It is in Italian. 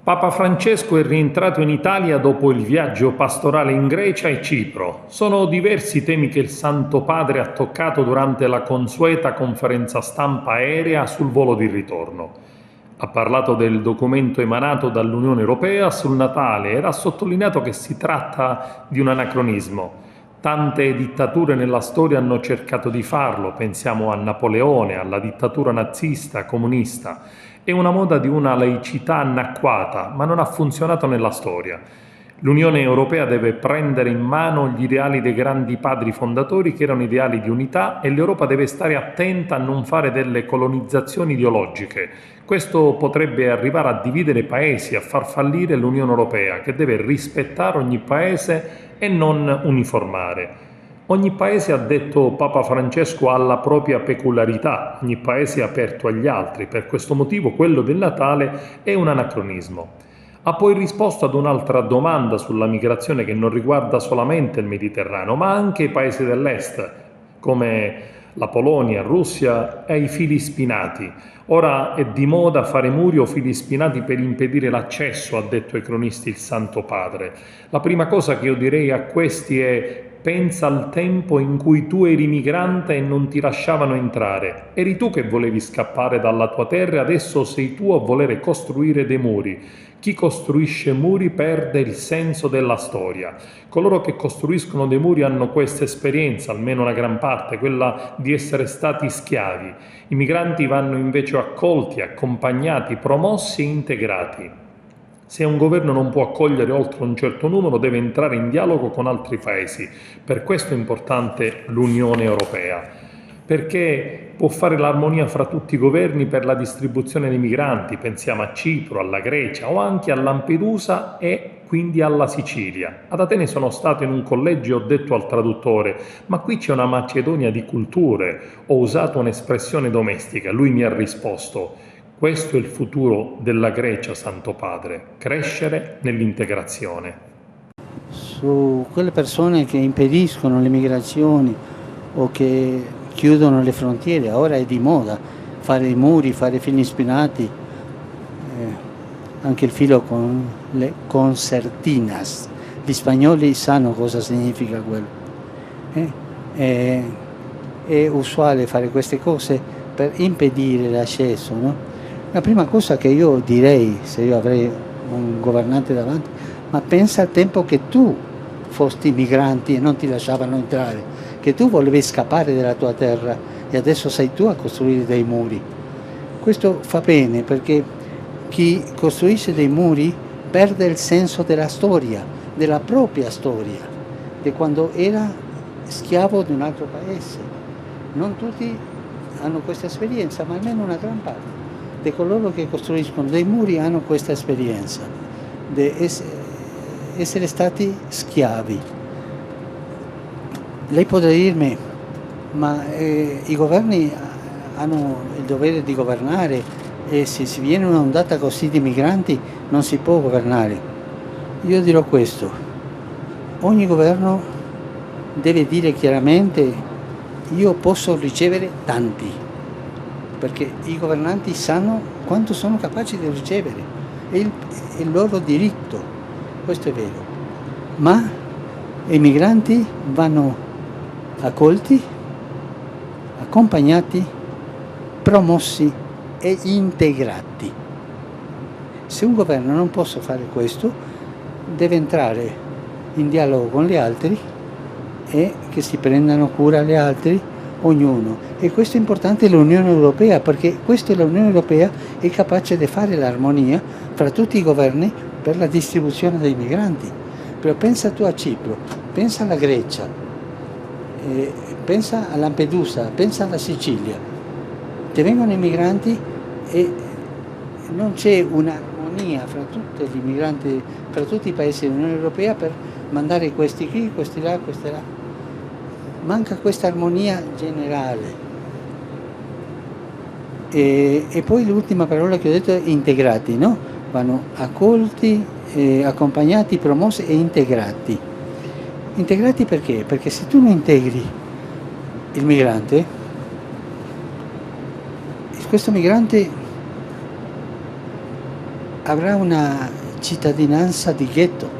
Papa Francesco è rientrato in Italia dopo il viaggio pastorale in Grecia e Cipro. Sono diversi temi che il Santo Padre ha toccato durante la consueta conferenza stampa aerea sul volo di ritorno. Ha parlato del documento emanato dall'Unione Europea sul Natale ed ha sottolineato che si tratta di un anacronismo. Tante dittature nella storia hanno cercato di farlo, pensiamo a Napoleone, alla dittatura nazista, comunista. È una moda di una laicità anacquata, ma non ha funzionato nella storia. L'Unione Europea deve prendere in mano gli ideali dei grandi padri fondatori che erano ideali di unità e l'Europa deve stare attenta a non fare delle colonizzazioni ideologiche. Questo potrebbe arrivare a dividere paesi, a far fallire l'Unione Europea, che deve rispettare ogni paese e non uniformare. Ogni paese, ha detto Papa Francesco, ha la propria peculiarità, ogni paese è aperto agli altri, per questo motivo quello del Natale è un anacronismo. Ha poi risposto ad un'altra domanda sulla migrazione che non riguarda solamente il Mediterraneo, ma anche i paesi dell'Est, come la Polonia, Russia e i fili spinati. Ora è di moda fare muri o fili spinati per impedire l'accesso, ha detto ai cronisti il Santo Padre. La prima cosa che io direi a questi è: pensa al tempo in cui tu eri migrante e non ti lasciavano entrare. Eri tu che volevi scappare dalla tua terra e adesso sei tu a volere costruire dei muri. Chi costruisce muri perde il senso della storia. Coloro che costruiscono dei muri hanno questa esperienza, almeno una gran parte, quella di essere stati schiavi. I migranti vanno invece accolti, accompagnati, promossi e integrati. Se un governo non può accogliere oltre un certo numero, deve entrare in dialogo con altri paesi. Per questo è importante l'Unione Europea, perché può fare l'armonia fra tutti i governi per la distribuzione dei migranti. Pensiamo a Cipro, alla Grecia o anche a Lampedusa e quindi alla Sicilia. Ad Atene sono stato in un collegio e ho detto al traduttore: ma qui c'è una Macedonia di culture. Ho usato un'espressione domestica. Lui mi ha risposto: questo è il futuro della Grecia, Santo Padre, crescere nell'integrazione. Su quelle persone che impediscono le migrazioni o che chiudono le frontiere, ora è di moda fare i muri, fare i fili spinati, anche il filo con le concertinas. Gli spagnoli sanno cosa significa quello. È usuale fare queste cose per impedire l'accesso, no? La prima cosa che io direi, se io avrei un governante davanti: ma pensa al tempo che tu fosti migranti e non ti lasciavano entrare, che tu volevi scappare dalla tua terra e adesso sei tu a costruire dei muri. Questo fa bene, perché chi costruisce dei muri perde il senso della storia, della propria storia, di quando era schiavo di un altro paese. Non tutti hanno questa esperienza, ma almeno una gran parte di coloro che costruiscono dei muri hanno questa esperienza di essere stati schiavi. Lei potrà dirmi: ma i governi hanno il dovere di governare e se si viene un'ondata così di migranti non si può governare. Io dirò questo: ogni governo deve dire chiaramente: io posso ricevere tanti, perché i governanti sanno quanto sono capaci di ricevere, è il loro diritto, questo è vero. Ma i migranti vanno accolti, accompagnati, promossi e integrati. Se un governo non può fare questo, deve entrare in dialogo con gli altri e che si prendano cura gli altri, ognuno. E questo è importante l'Unione Europea, perché questa è l'Unione Europea è capace di fare l'armonia fra tutti i governi per la distribuzione dei migranti. Però pensa tu a Cipro, pensa alla Grecia, pensa a Lampedusa, pensa alla Sicilia. Ti vengono i migranti e non c'è un'armonia fra tutti gli migranti, fra tutti i paesi dell'Unione Europea per mandare questi qui, questi là, questi là. Manca questa armonia generale. E poi l'ultima parola che ho detto è integrati, no? Vanno accolti, accompagnati, promossi e integrati. Integrati perché? Perché se tu non integri il migrante, questo migrante avrà una cittadinanza di ghetto.